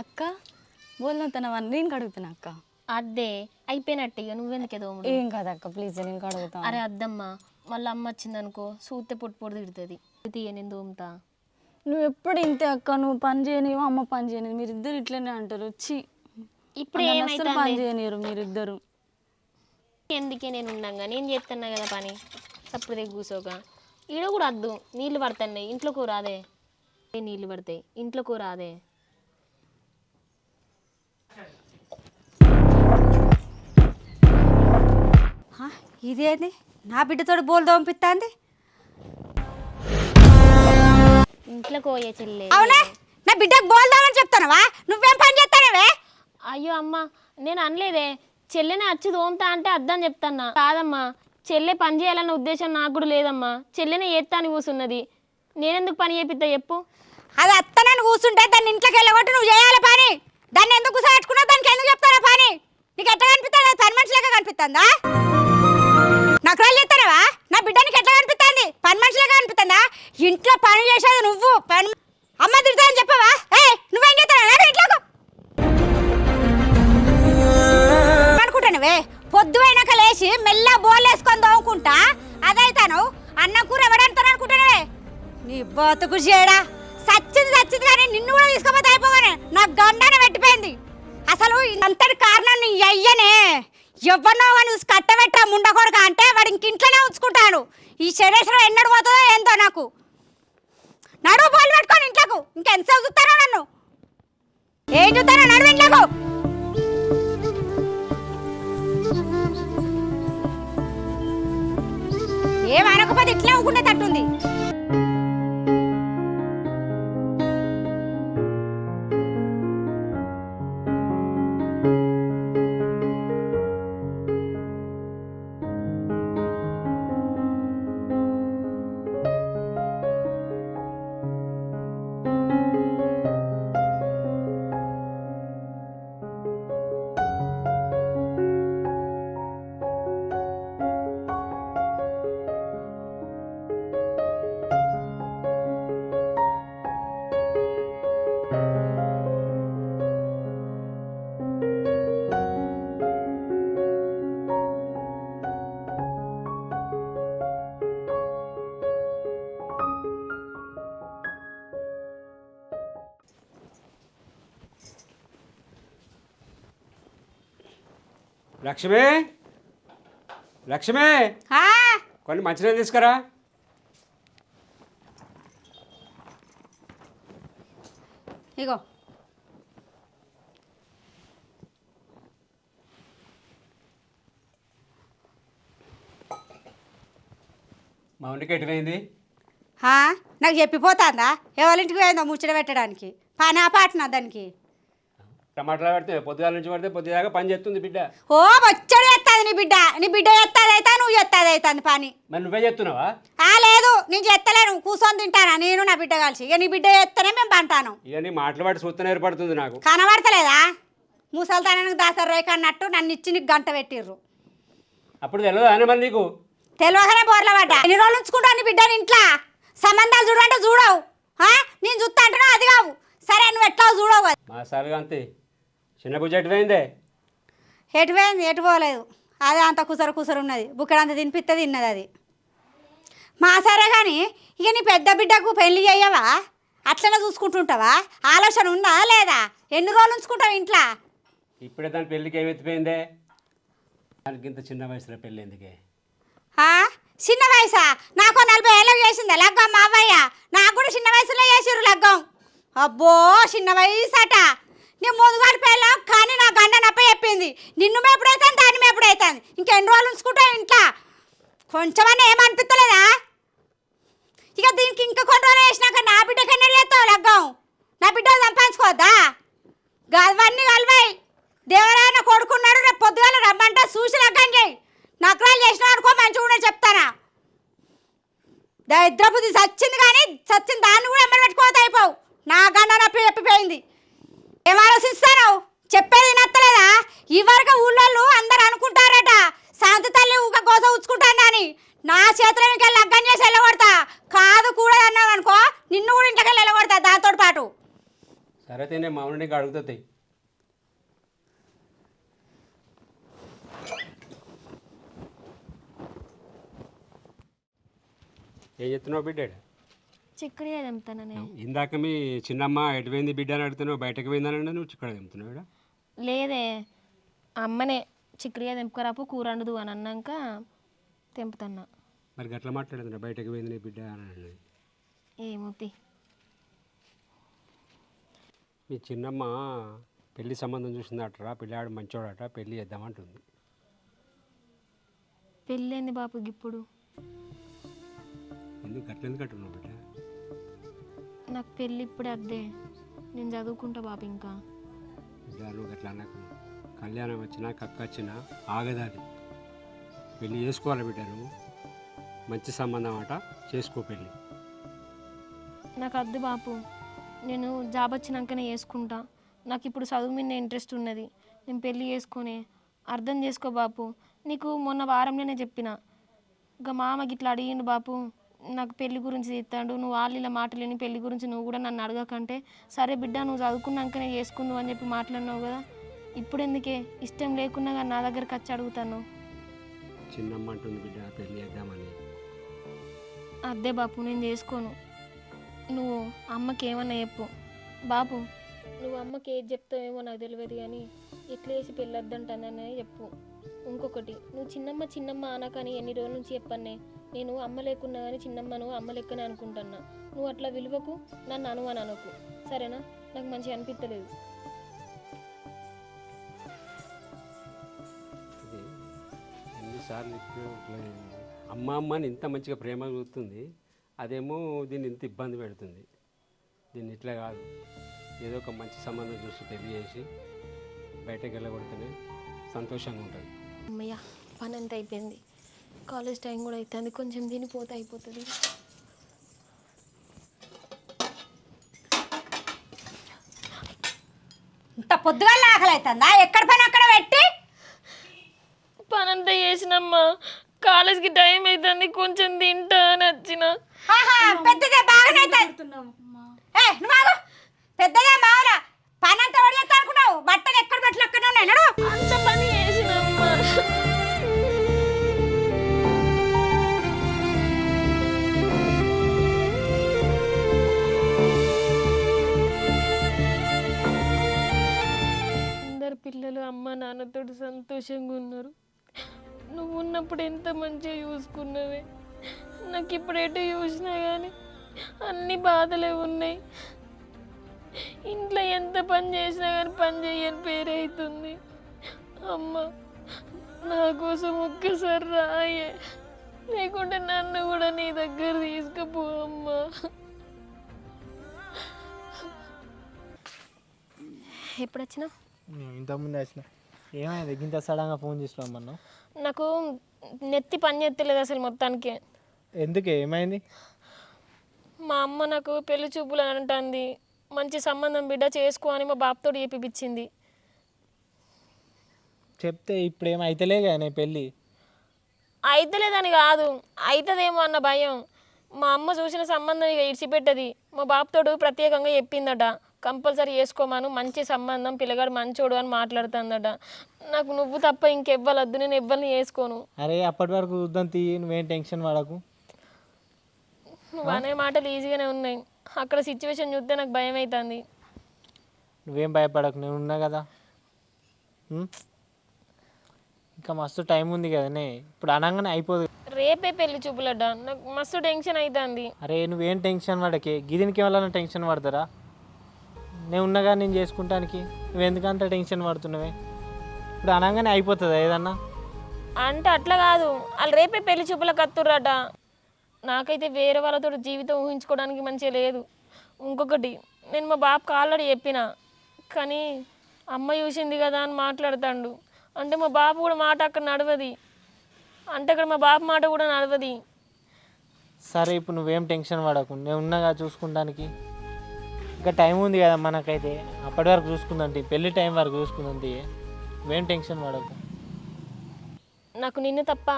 అక్క బోల్నొత్తనవా నేను కడుగుతున్నా అక్క. అద్దే అయిపోయినట్టు ఇక నువ్వెందుకు ఏదో ఏం కాదక్క ప్లీజ్ నేను కడుగుతా. అరే అద్దమ్మా మళ్ళీ అమ్మ వచ్చిందనుకో సూతే పొట్టు పొట్టు తిడుతుంది. తీయ నేను తోముతా. నువ్వు ఎప్పుడు ఇంతే అక్క, నువ్వు పని చేయనివో అమ్మ పని చేయనివి, మీరిద్దరు ఇట్లనే అంటారు. వచ్చి ఇప్పుడు ఏమైతే పని చేయనిరు మీరిద్దరు. ఎందుకే నేను ఉన్నాగా నేను చేస్తున్నా కదా పని. చప్పుడు దగ్గర కూర్చోక ఈడ కూడా అద్దు నీళ్ళు పడుతున్నాయి ఇంట్లోకి రాదే. నీళ్ళు పడతాయి ఇంట్లోకి రాదే. ఇదేంది నా బిడ్డతోటి బోల్ దోంపిస్తాంది. ఇంట్లోకి పోయే చెల్లె. అవునా నా బిడ్డకు బోల్ దోమని చెప్తానవా? నువ్వేం పని చేస్తానవే? అయ్యో అమ్మ నేను అనలేదే. చెల్లెనే వచ్చి తోముతా అంటే అద్దని చెప్తాన్నా. కాదమ్మా చెల్లె పని చేయాలన్న ఉద్దేశం నాకు కూడా లేదమ్మా. చెల్లెనే ఏత్తా అని కూర్చున్నది. నేనెందుకు పని చేపిస్తా చెప్పు. అది అత్తనని కూర్చుంటే దాన్ని ఇంట్లోకి వెళ్ళగొట్టి నువ్వు చేయాలి పని. దాన్ని ఎందుకు కూర్చోబెట్టుకున్నావు? దానికి ఎందుకు చెప్తారా పని? నీకు ఎట్లా కనిపిస్తుంది? పని మనిషిలాగా కనిపిస్తుందా? నాకు రోజు చెప్తానవా? నా బిడ్డ నీకు ఎట్లా కనిపిస్తుంది? పని మనిషిలాగా కనిపిస్తుందా? ఇంట్లో పని చేసేది నువ్వు. పని అమ్మ తిడతానని చెప్పవా? నువ్వేం చేస్తావు ఇంట్లోకి అనుకుంటానువే. పొద్దు అయినాక లేచి మెల్ల బోల్ వేసుకొని తోముకుంటా అదైతాను. అన్న కూర ఎవడంటాను అనుకుంటానవే? నీ బతుకు చేయడా సచ్చింది కానీ నిన్ను కూడా తీసుకోపోతే అయిపోగానే నాకు గండాన పెట్టిపోయింది. అసలు ఇంతటి కారణం నీ అయ్యనే. ఎవరినో వాడిని చూసి కట్టబెట్టా ముండకొడక అంటే వాడు ఇంట్లోనే ఉంచుకుంటాడు. ఈ శరీరం ఎన్నడు పోతుందో ఏందో నాకు. నడువు బోల్ పెట్టుకొని ఇంట్లోకు. ఇంకెంతసేపు చూస్తానో నన్ను? ఏం చూస్తానో నడువు ఇంట్లోకు. ఏమనకపోతే ఇట్లా ఊకుంటే తట్టుంది. లక్ష్మి లక్ష్మి కొన్ని మంచినీళ్ళు తీసుకురా. ఇగో మా ఇంటికి ఎటువైంది? నాకు చెప్పిపోతుందా? ఎవరింటికి పోయిందో ముచ్చట పెట్టడానికి? పని ఆపాటనా దానికి? టమాటాలు పెడితే పొద్దుగాల నుంచి పడితే పొద్దుదాకా పని చేస్తుంది బిడ్డ. ఓ వచ్చాడు చేస్తుంది నీ బిడ్డ. నీ బిడ్డ చేస్తాదైతా నువ్వు చేస్తాదైతుంది పని. మరి నువ్వే చేస్తున్నావా? లేదు నేను చేస్తలేను. కూర్చొని తింటానా నేను నా బిడ్డ కలిసి. ఇక నీ బిడ్డ చేస్తేనే మేము పంటాను. ఇక నీ మాటలు పట్టి సూత్రం ఏర్పడుతుంది నాకు. కనబడతలేదా? ముసలితనానికి దాసరి రేఖ అన్నట్టు నన్ను ఇచ్చి నీకు గంట పెట్టిర్రు. అప్పుడు తెలియదు అని మరి నీకు తెలియకనే బోర్ల పడ్డా. ఎన్ని రోజులు ఉంచుకుంటావు నీ బిడ్డని ఇంట్లో? సంబంధాలు చూడంటే చూడవు. నేను చూస్తా అంటున్నా అది కావు. సరే నువ్వు ఎట్లా చూడవు కదా. మా సార్గా అంతే. చిన్న బుజ్జ ఎటువైందే? ఎటుపోయింది? ఎటు పోలేదు. అదే అంత కుసరు ఉన్నది. బుక్కడంత తినిపిస్తే తిన్నది అది. మా సరే కానీ ఇక నీ పెద్ద బిడ్డకు పెళ్లి చేయవా? అట్లనే చూసుకుంటుంటావా? ఆలోచన ఉందా లేదా? ఎన్ని రోజులు ఉంచుకుంటావు ఇంట్లో? ఇప్పుడే దాని పెళ్ళికి ఏమి ఎత్తిపోయిందే? దానికి ఇంత చిన్న వయసులో పెళ్ళి ఎందుకే? చిన్న వయసా? నాకు 40 ఏళ్ళకి చేసిందా లగ్గం మా అవ్వయ్య? నాకు కూడా చిన్న వయసులో చేసిర్రు లగ్గం. అబ్బో చిన్న వయసు అట. నీ ముందుగాడి పెళ్ళాం కానీ నా గండ నప్ప చెప్పింది. నిన్ను మేపుడైతాను దాన్ని మేపుడైతాను. ఇంకెన్ని రోజులు ఉంచుకుంటావు ఇంట్లో? కొంచెమన్నా ఏమనిపిస్తలేదా? ఇక దీనికి ఇంకా కొన్ని రోజులు వేసినాక నా బిడ్డకి ఎన్నడు చేస్తావు లగ్గం? నా బిడ్డలు సంపాదించుకోవద్దా? గవన్నీ కలవాయి. దేవరాయన కొడుకున్నాడు. రేపు పొద్దుగాల రమ్మంటే చూసి లగ్గం చేయి. నకరాలు చేసినా అనుకో మంచిగా కూడా చెప్తానా. దరిద్రపుది చచ్చింది కానీ చచ్చింది దాన్ని కూడా ఎమ్మడి పెట్టుకోవద్దు అయిపోవు. నా గండ నొప్పి చెప్పిపోయింది. ఏం ఆలోచిస్తాను? చెప్పేది నత్తలేదా? ఈ వరకు ఊళ్ళో అందరు అనుకుంటారట శాంతి తల్లి ఊక గోస ఉచ్చుకుంటానని. నా చేతిలో ఇంకా లగ్గం చేసి వెళ్ళగొడతా. కాదు కూడా అన్నావు అనుకో నిన్ను కూడా ఇంటికి వెళ్ళగొడతా దాంతో పాటు. సరే అయితే నేను మామూలు నీకు అడుగుతాయి. ఏం చెప్తున్నావు బిడ్డ? చిక్కుడు తెంపుతాననే. ఇందాక మీ చిన్నమ్మ ఎటు పోయింది బిడ్డ అని అడుగుతున్నావు, బయటకు పోయిందని నువ్వు చిక్కడ తెంపుతున్నావు ఇక్కడ. లేదే అమ్మనే చిక్కుడుగా తెంపుకరాపు కూర వండదు అని అన్నాక తెంపుతున్నా. మరి గట్లా మాట్లాడుతున్నా బయటకు పోయింది నీ బిడ్డ అని అన్నది. ఏమూతి మీ చిన్నమ్మ పెళ్లి సంబంధం చూసిందటరా, పిల్లాడు మంచోడట, పెళ్లి చేద్దామంటుంది. పెళ్ళేంది బాపు ఇప్పుడు? ఎందుకు గట్ల ఎందుకు కట్టున్నావు బిడ్డ? నాకు పెళ్ళి ఇప్పుడే అద్దే, నేను చదువుకుంటా బాపు. ఇంకా బిడ్డ నువ్వు గట్లా అన్నకు, కళ్యాణం వచ్చినా కక్క వచ్చినా ఆగదాది. పెళ్ళి చేసుకోవాలి బిడ్డ, నువ్వు మంచి సంబంధం అట, చేసుకో పెళ్ళి. నాకు అద్దు బాపు, నేను జాబ్ వచ్చినాకనే చేసుకుంటా. నాకు ఇప్పుడు చదువు మీద ఇంట్రెస్ట్ ఉన్నది, నేను పెళ్ళి చేసుకునే. అర్థం చేసుకో బాపు, నీకు మొన్న వారంలోనే చెప్పిన. ఇంకా మామ గిట్లా అడిగిండు బాపు, నాకు పెళ్లి గురించి చెప్తాడు. నువ్వు వాళ్ళు ఇలా మాటలేని పెళ్లి గురించి నువ్వు కూడా నన్ను అడగకంటే, సరే బిడ్డ నువ్వు చదువుకున్నాకనే చేసుకుందావు అని చెప్పి మాట్లాడినావు కదా. ఇప్పుడు ఎందుకే ఇష్టం లేకున్నా కానీ నా దగ్గరకు వచ్చి అడుగుతాను. చిన్నమ్మ అంటుంది బిడ్డ పెళ్ళి చేద్దామని. అదే బాపు నేను చేసుకోను. నువ్వు అమ్మకి ఏమన్నా చెప్పు బాపు. నువ్వు అమ్మకి ఏది చెప్తావేమో నాకు తెలియదు కానీ ఇట్లా వేసి పెళ్ళి వద్దంటాననే చెప్పు. ఇంకొకటి, నువ్వు చిన్నమ్మ అనకని ఎన్ని రోజుల నుంచి చెప్పన్నే. నేను అమ్మ లేకున్నా కానీ చిన్నమ్మను అమ్మ లెక్కనే అనుకుంటున్నా. నువ్వు అట్లా విలువకు, నన్ను అని అనకు, సరేనా? నాకు మంచిగా అనిపించలేదు. ఎన్నిసార్లు ఇప్పుడు అమ్మ అమ్మని ఇంత మంచిగా ప్రేమ చూస్తుంది, అదేమో దీన్ని ఇంత ఇబ్బంది పెడుతుంది. దీన్ని ఇట్లా కాదు, ఏదో ఒక మంచి సంబంధం చూసి పెళ్లి చేసి బయటకు వెళ్ళగొడితేనే సంతోషంగా ఉంటుంది. అమ్మయ్య పని అంతా అయిపోయింది, కాలేజ్ టైం కూడా అవుతుంది, కొంచెం తినిపోతే అయిపోతుంది. ఇంత పొద్దుగా ఆకలి అవుతుందా? ఎక్కడ పని అక్కడ పెట్టి పని అంతా చేసినమ్మా, కాలేజ్కి టైం అవుతుంది, కొంచెం తింటా అని వచ్చిన. పెద్దదే బాగానే అవుతుంది. పెద్దదే మావులా పని అంతా పడిచేస్తా అనుకున్నావు. బట్టలు ఎక్కడ బట్టలు అక్కడ ఉన్నాయి. అంత పని చేసినమ్మా. అందరు పిల్లలు అమ్మ నాన్నతో సంతోషంగా ఉన్నారు. నువ్వు ఉన్నప్పుడు ఎంత మంచిగా చూసుకున్నవే. నాకు ఇప్పుడు ఎటు చూసినా కానీ అన్ని బాధలే ఉన్నాయి. ఇంట్లో ఎంత పని చేసినా కానీ పని చేయని పేరు అవుతుంది. అమ్మ నా కోసం ఒక్కసారి రాయే, లేకుంటే నన్ను కూడా నీ దగ్గర తీసుకుపో అమ్మా. ఎప్పుడు వచ్చినా? ఇంతకుముందు వచ్చిన. ఏమైంది ఇంత సడన్గా ఫోన్ చేసినామన్నా? నాకు నెత్తి పని చేస్తలేదు అసలు మొత్తానికి. ఎందుకే ఏమైంది? మా అమ్మ నాకు పెళ్లి చూపులు అని అంటుంది. మంచి సంబంధం బిడ్డ చేసుకో అని మా బాబుతో చేపించింది. చెప్తే ఇప్పుడు ఏమైతలే కానీ పెళ్ళి అయితలేదని కాదు, అవుతుందేమో అన్న భయం. మా అమ్మ చూసిన సంబంధం ఇక ఇడిచిపెట్టది. మా బాబుతోడు ప్రత్యేకంగా చెప్పిందట, కంపల్సరీ చేసుకోమాను, మంచి సంబంధం, పిల్లగాడు మంచోడు అని మాట్లాడుతుందట. నాకు నువ్వు తప్ప ఇంకెవ్వలద్దు, నేను ఎవ్వరిని చేసుకోను. అరే అప్పటి వరకు చూద్దాం తీ, నువ్వేం టెన్షన్ పడకు. నువ్వు అనే మాటలు ఈజీగానే ఉన్నాయి, అక్కడ సిచ్యువేషన్ చూస్తే నాకు భయం అవుతుంది. నువ్వేం భయపడకు, నేను ఉన్నా కదా. ఇంకా మస్తు టైం ఉంది కదనే, ఇప్పుడు అనగానే అయిపోదు. రేపే పెళ్లి చూపులట, నాకు మస్తు టెన్షన్ అవుతుంది. అరే నువ్వేం టెన్షన్ పడకే, గిదినికి ఎవరైనా టెన్షన్ పడతారా? నేను ఉన్నగా నేను చేసుకుంటానికి నువ్వెందుకంత టెన్షన్ పడుతున్నావే? ఇప్పుడు అనగానే అయిపోతుందా ఏదన్నా? అంటే అట్లా కాదు, వాళ్ళు రేపే పెళ్లి చూపులకు వస్తుర్రట. నాకైతే వేరే వాళ్ళతో జీవితం ఊహించుకోవడానికి మంచిగా లేదు. ఇంకొకటి, నేను మా బాబుకి ఆల్రెడీ చెప్పిన, కానీ అమ్మ చూసింది కదా అని మాట్లాడుతాడు. అంటే మా బాబు కూడా మాట అక్కడ నడవది, అంటే అక్కడ మా బాబు మాట కూడా నడవది. సరే ఇప్పుడు నువ్వేం టెన్షన్ పడకు, నేను ఉన్నగా చూసుకుంటానికి. ఇంకా టైం ఉంది కదా మనకైతే, అప్పటి వరకు చూసుకుందంటే పెళ్ళి టైం వరకు చూసుకుందంటే నువ్వేం టెన్షన్ పడకు. నాకు నిన్ను తప్ప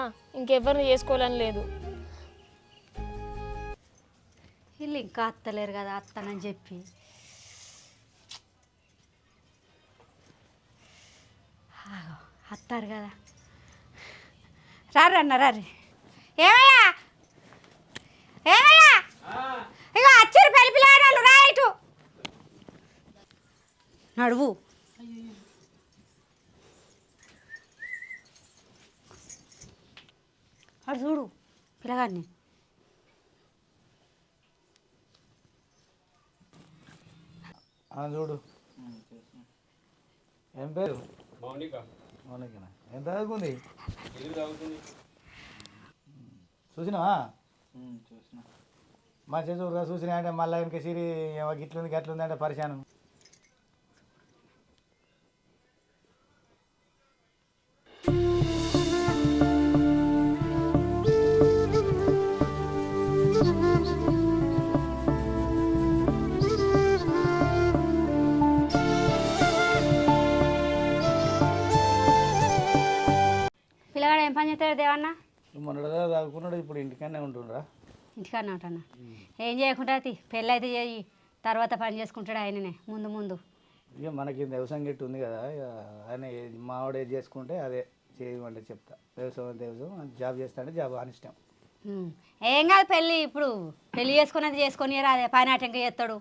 ఇంకెవ్వరిని చేసుకోవాలని లేదు. వీళ్ళు ఇంకా అత్తలేరు కదా అత్తనని చెప్పి అత్తారు కదా రారు అన్న రారు. ఏమయ్యా ఏమయ్యా ఇక వచ్చారు పెళ్లి పిల్లలు రా ఇటు నడువు. అటు చూడు పిల్లగాడిని. చూడు ఏం పేరు మౌనిక మౌనికనా ఎంత చదువుకుంది చదువుతుంది. చూసినావా మంచిగా చూడరా చూసినా అంటే మళ్ళీ ఇంకా సిరి గిట్లుంది గట్లుంది అంటే పరిశానం. పిల్లగాడు ఏం పని చేస్తాడు దేవన్న? మొన్నటిదా చదువుకున్నాడు ఇప్పుడు ఇంటికనే ఉంటుండ్రా. ఇంటికన్నా ఉంటాను. ఏం చేయకుండా పెళ్ళి అయితే చేయి, తర్వాత పని చేసుకుంటాడు ఆయననే ముందు ముందు. ఇక మనకి వ్యవసాయం గిట్టు ఉంది కదా ఇక ఆయన మావాడు ఏది చేసుకుంటే అదే చేయమంటే చెప్తా. వ్యవసాయం జాబ్ చేస్తానంటే జాబ్ అనిష్టం. ఏం కాదు పెళ్ళి ఇప్పుడు పెళ్ళి చేసుకున్నది చేసుకొని అదే పని ఆటంగా చేస్తాడు.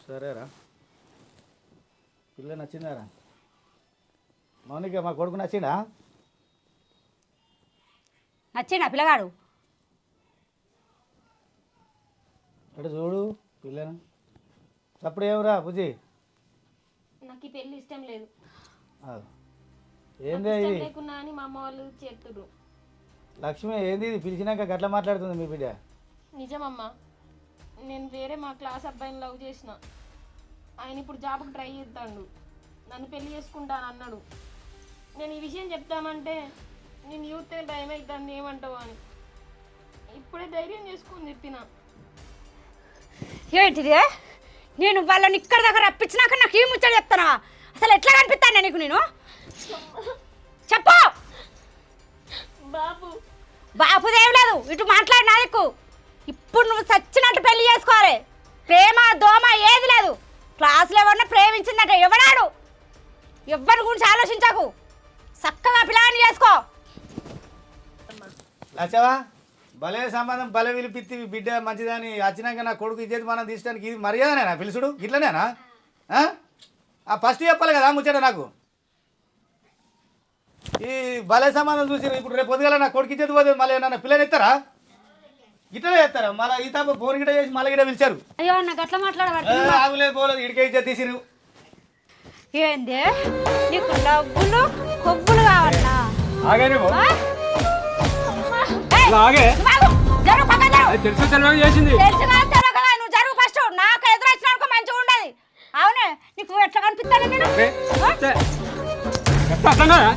సరేరా పిల్ల నచ్చిందారా మౌనిక? మా కొడుకు నచ్చిందా? నచ్చిండా పిల్లగాడు? అటు చూడు పిల్లను అప్పుడు ఏమరా బుజ్జి నాకు ఈ పెళ్ళి ఇష్టం లేదు. ఏంది ఇష్టం ఇది లేకున్నా అని మా అమ్మ వాళ్ళు చేస్తుర్రు. లక్ష్మి ఏంది ఇది పిలిచినాక గట్ల మాట్లాడుతుంది మీ బిడ్డ? నిజమమ్మా, నేను వేరే మా క్లాస్ అబ్బాయిని లవ్ చేసిన. ఆయన ఇప్పుడు జాబ్కి ట్రై చేస్తాడు, నన్ను పెళ్లి చేసుకుంటాను అన్నాడు. నేను ఈ విషయం చెప్తామంటే నేను యూత్ భయం అవుతుంది ఏమంటావు అని ఇప్పుడే ధైర్యం చేసుకుని చెప్పిన. ఏంటిది? నేను వాళ్ళని ఇక్కడ దగ్గర రప్పించినాక నాకు ఏం ముచ్చట చెప్తానా? అసలు ఎట్లా కనిపిస్తాను నీకు? నేను చెప్పు. బాబు బాపుదేం లేదు, ఇటు మాట్లాడినా నీకు. ఇప్పుడు నువ్వు చచ్చినట్టు పెళ్లి చేసుకోవాలి. ప్రేమ దోమ ఏది లేదు. క్లాసులో ఎవరన్నా ప్రేమించిందంటే ఎవడాడు? ఎవరి గురించి ఆలోచించకు, చక్కగా పిల్లని చేసుకో. లచ్చవా భలే సంబంధం భలే పిలిపిత్తి బిడ్డ మంచిదని వచ్చినాక నా కొడుకు ఇచ్చేది మనం తీసడానికి ఇది మర్యాదనేనా పిలుచుడు? ఇట్లనేనా? ఫస్ట్ చెప్పాలి కదా ముచ్చట నాకు. ఈ భలే సంబంధం చూసి ఇప్పుడు రేపు పొద్దుగల నా కొడుకు ఇచ్చేది పోతే మళ్ళీ నన్ను పిల్లని ఎత్తారా? ఇట్లనే చేస్తారా? మళ్ళీ ఈ తప్ప ఫోన్ గిట్ట చేసి మళ్ళీ గిట్ట పిలిచారు. అయ్యో నాకు అట్లా మాట్లాడబట్టి ఆగులేదు పోలేదు ఇడికే ఇచ్చే తీసి నువ్వు. ఏంది నీకు డబ్బులు కొబ్బులు కావాలన్నా? ఆగే నువ్వు ఆ? ఏయ్, ఆగే నువ్వు ఆగు. జరుగు, పక్కన జరుగు. తెలుసు తెలియక చేసింది. తెలుసు కాదు తెలియక కాదు, నువ్వు జరుగు ఫస్ట్. నాకు ఎదురు వచ్చినాక మంచిగా ఉండదు. అవునే నీకు ఎట్లా కనిపిస్తాను నేను? ఆ? చెప్తా అర్థం కదా?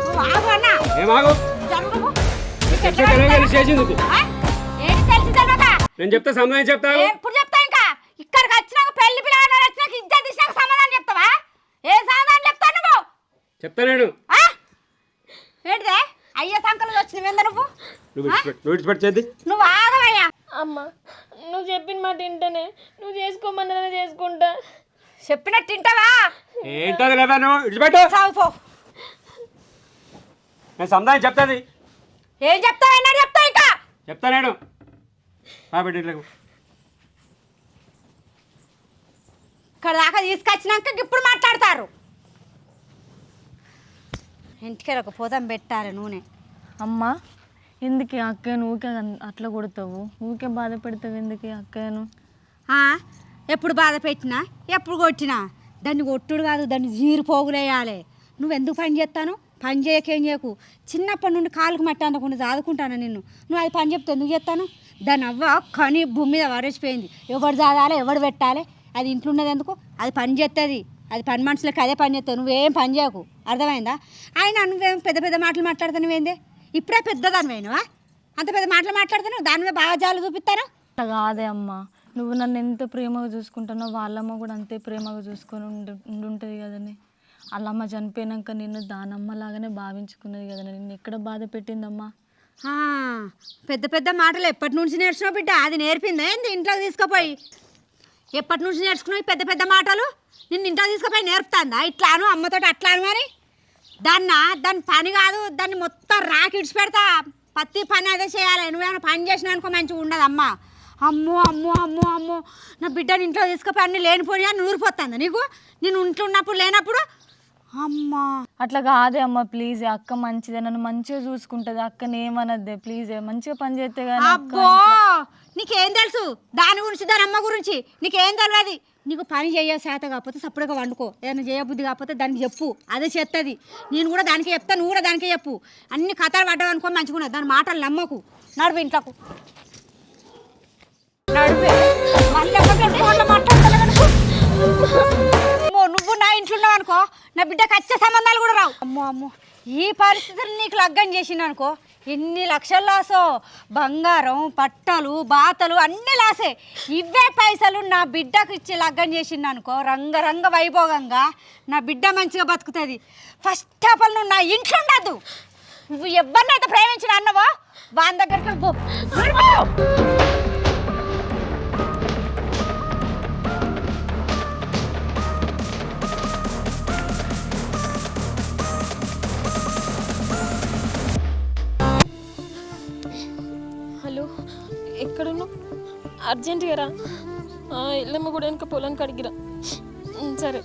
నువ్వు ఆగు అన్నా. ఏమాగు జరుగు నువ్వు. నీకు తెలుసు ఎట్లా తెలియక కనిపిస్తాను? చేసింది ఇది. ఆ? ఏంటి తెలిసి తెలియక? నేను చెప్తా సమాధానం చెప్తావు. ఎప్పుడు చెప్తా ఇంకా? ఇక్కడికి వచ్చినాక పెళ్లి పిల్లలు వచ్చినాక ఇజ్జత్ తీసినాక సమాధానం చెప్తావా? ఏ సమాధానం చెప్తావు నువ్వు? చెప్తా నేను. ఆ? ఏంటిదే అయ్యే సంకలు వచ్చినవేందా నువ్వు? నువ్వు విడిచిపెట్టి చేద్ది. నువ్వు ఆగవయ్యా. అమ్మ, నువ్వు చెప్పిన మాట వింటేనే నువ్వు చేసుకోమన్నా చేసుకుంటా. చెప్పినట్టు తింటావా? ఏంటది లేదా నువ్వు విడిచిపెట్టు. సాగుపో. నేను సమాధానం చెప్తాది. ఏం చెప్తావు? ఎన్నడూ చెప్తావు ఇంకా? చెప్తా నేను. బిడ్డలకు ఇక్కడ దాకా తీసుకొచ్చినాక ఇప్పుడు మాట్లాడతారు. ఇంటికి ఒక పోతం పెట్టాలి నూనె. అమ్మ ఎందుకు ఈ అక్కను ఊకే అట్లా కొడతావు? ఊకే బాధ పెడతావు ఎందుకు ఈ అక్కను? ఎప్పుడు బాధ పెట్టినా ఎప్పుడు కొట్టినా దాన్ని కొట్టుడు కాదు, దాన్ని జీరు పోగులేయాలి. నువ్వు ఎందుకు పని చేస్తాను? పని చేయకేం చేయకు. చిన్నప్పటి నుండి కాలుకు మట్టి అందకుండా చదువుకుంటాను నిన్ను. నువ్వు అది పని చెప్తే ఎందుకు చేస్తాను? దాని అవ్వ కని భూమి మీద వరసిపోయింది. ఎవడు చదవాలి ఎవడు పెట్టాలి? అది ఇంట్లో ఉన్నది ఎందుకు? అది పని చేస్తుంది. అది పని మనుషులకి అదే పని చేస్తావు. నువ్వేం పని చేయకు, అర్థమైందా? ఆయన నువ్వేం పెద్ద పెద్ద మాటలు మాట్లాడుతున్నావేందే? ఇప్పుడే పెద్దదానివేనువా? అంత పెద్ద మాటలు మాట్లాడుతున్నావు, దాని మీద బాగా జాలు చూపిస్తాను. అట్లా కాదే అమ్మ, నువ్వు నన్ను ఎంత ప్రేమగా చూసుకుంటున్నావు వాళ్ళమ్మ కూడా అంతే ప్రేమగా చూసుకొని ఉండుంటుంది కదని. వాళ్ళమ్మ చనిపోయినాక నిన్ను దానమ్మ లాగానే భావించుకున్నది కదా, నిన్ను ఎక్కడ బాధ పెట్టిందమ్మా? పెద్ద పెద్ద మాటలు ఎప్పటి నుంచి నేర్చుకున్నావు బిడ్డ? అది నేర్పిందా ఏంది ఇంట్లోకి తీసుకుపోయి? ఎప్పటి నుంచి నేర్చుకున్నావు పెద్ద పెద్ద మాటలు? నిన్ను ఇంట్లో తీసుకుపోయి నేర్పుతాందా? ఇట్లాను అమ్మతోటి అట్లాను అని దాని పని కాదు, దాన్ని మొత్తం రాకిడ్చి పెడతా. ప్రతి పని అదే చేయాలి. నువ్వేమైనా పని చేసినా అనుకో మంచిగా ఉండదు అమ్మ. అమ్మో అమ్మో అమ్మో అమ్మో, నా బిడ్డని ఇంట్లో తీసుకుపోయి అన్నీ లేనిపోయి అని నూరిపోతుందా నీకు? నేను ఇంట్లో ఉన్నప్పుడు లేనప్పుడు? అమ్మా అట్లా కాదే అమ్మ, ప్లీజ్ అక్క మంచిదే, నన్ను మంచిగా చూసుకుంటుంది, అక్కని ఏమనద్దే ప్లీజ్, మంచిగా పని చేస్తే కానీ. అబ్బో నీకేం తెలుసు దాని గురించి, దాని అమ్మ గురించి నీకేం తెలియదు. నీకు పని చేయ శాత కాకపోతే సప్పుడుగా వండుకో, ఏదైనా చేయబుద్ధి కాకపోతే దానికి చెప్పు, అదే చేస్తుంది. నేను కూడా దానికే చెప్తా, నువ్వు కూడా దానికే చెప్పు. అన్ని కథలు పడ్డావు అనుకో మంచిగా, దాని మాటలు నమ్మకు. నడుపు ఇంట్లోకు, నడిపే మళ్ళీ మాట్లాడతా. నువ్వు నా ఇంట్లో ఉన్నావు అనుకో, నా బిడ్డకు వచ్చే సంబంధాలు కూడా రావు. అమ్మో అమ్మో, ఈ పరిస్థితులు నీకు లగ్గం చేసిండు అనుకో, ఎన్ని లక్షలు లాసో. బంగారం, పట్టలు, బాతలు అన్నీ లాసే. ఇవే పైసలు నా బిడ్డకు ఇచ్చి లగ్గం చేసిండు అనుకో, రంగరంగ వైభోగంగా నా బిడ్డ మంచిగా బతుకుతుంది. ఫస్ట్ ఆఫ్ ఆల్ నువ్వు నా ఇంట్లో ఉండద్దు. నువ్వు ఎవరినైతే ప్రేమించిన అన్నవో వాని దగ్గరికి పో. హలో, ఎక్కడున్నావు? అర్జెంటుగా రా. ఎల్లమ్మ కూడా వెనక పొలానికి అడిగిరా. సరే.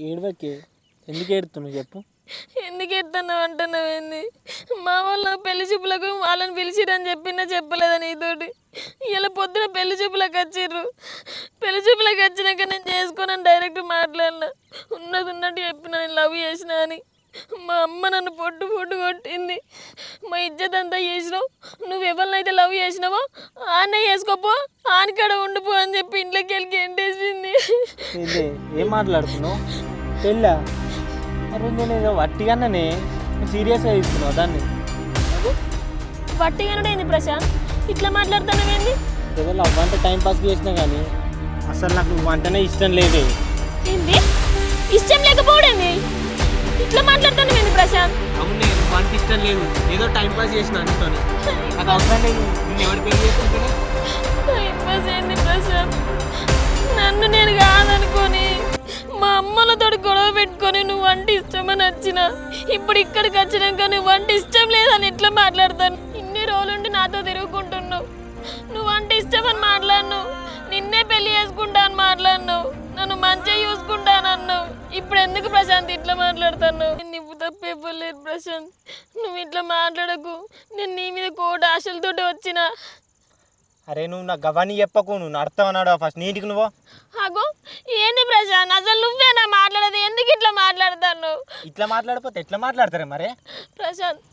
ఏడవకే, ఎందుకు ఏడుతున్నావు చెప్పు? ఎందుకు ఎత్తున్నావు అంటున్నావు ఏంది? మా వాళ్ళు పెళ్లి చూపులకు వాళ్ళని పిలిచిరని చెప్పినా చెప్పలేదా నీతోటి? ఇలా పొద్దున పెళ్లి చూపులకు వచ్చిర్రు. పెళ్లి చూపులకు వచ్చినాక నేను చేసుకోనని డైరెక్ట్ మాట్లాడినా. ఉన్నది ఉన్నట్టు చెప్పిన నేను లవ్ చేసిన అని. మా అమ్మ నన్ను పొట్టు కొట్టింది. మా ఇజ్జత్ అంతా చేసినావు. నువ్వు ఎవరినైతే లవ్ చేసినావో ఆనే చేసుకోపో, ఆనికాడ ఉండిపో అని చెప్పి ఇంట్లోకి వెళ్ళి ఎంటేసింది. ఏం మాట్లాడుతున్నావు? పెళ్ళా? అరే నేను ఏదో వట్టిగానే సీరియస్గా తీసుకున్నావు దాన్ని. వట్టిగానే ఏంది ప్రశాంత్, ఇట్లా మాట్లాడుతున్నావేంది? ఏదో లవ్ అంటే టైం పాస్ చేసినా కానీ అసలు నాకు నువ్వు అంటేనే ఇష్టం లేదే. ఏంది ఇష్టం లేకపోవడేంది? ఇట్లా మాట్లాడుతున్నావేంది ప్రశాంత్? అవునే, వానికి ఇష్టం లేదు, ఏదో టైం పాస్ చేసిన అనుకోని. నాకు అవసరం లేదు, నేను ఎవరు పెళ్లి చేసుకుంటున్నా? ఏంది ప్రశాంత్, నన్ను నేను కాదనుకొని మా అమ్మలతో గొడవ పెట్టుకొని నువ్వు వంట ఇష్టమని వచ్చిన, ఇప్పుడు ఇక్కడికి వచ్చినాక నువ్వు వంట ఇష్టం లేదని ఎట్లా మాట్లాడతాను? ఇన్ని రోజులుండి నాతో తిరుగుకుంటున్నావు. నువ్వు వంట ఇష్టమని మాట్లాడినావు, నిన్నే పెళ్లి చేసుకుంటా అని మాట్లాడినావు, నన్ను మంచిగా చూసుకుంటానన్నావు. ఇప్పుడు ఎందుకు ప్రశాంత్ ఇట్లా మాట్లాడుతున్నావు? నువ్వు తప్పేపోలేదు ప్రశాంత్, నువ్వు ఇట్లా మాట్లాడకు. నేను నీ మీద కోటి ఆశలతోటి వచ్చిన. అరే నువ్వు నాకు గవాన్ని చెప్పకు, నువ్వు నడతావన్నాడు ఫస్ట్ నీటికి నువ్వు. అగో ఏంది ప్రశాంత్, అసలు నువ్వేనా మాట్లాడేది? ఎందుకు ఇట్లా మాట్లాడతాను? ఇట్లా మాట్లాడిపోతే ఎట్లా మాట్లాడతారే మరే? ప్రశాంత్,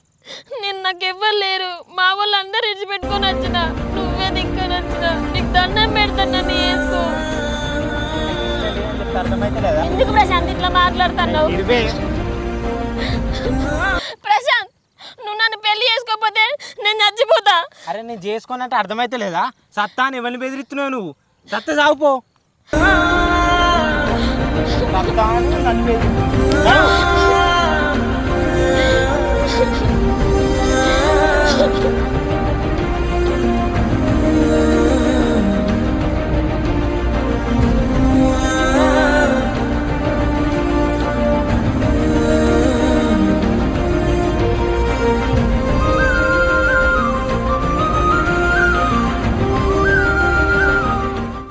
నేను నాకు ఎవ్వరు లేరు, మా వాళ్ళు అందరు విడిచిపెట్టుకొని వచ్చిన, నువ్వే దిక్కని వచ్చిన. నీకు దండం పెడతాను, నన్ను వేసుకో. అర్థమైతే లేదా? ఎందుకు ప్రశాంత్ ఇట్లా మాట్లాడుతున్నావు? ప్రశాంత్, నువ్వు నన్ను పెళ్లి చేసుకోకపోతే నేను చచ్చిపోతా. అరే నేను చేసుకోనంటే అర్థమైతే లేదా? సత్తా అని ఎవరిని బెదిరిస్తున్నావు నువ్వు? సత్త సాగుపో. సత్తా అని నన్ను బెదిరి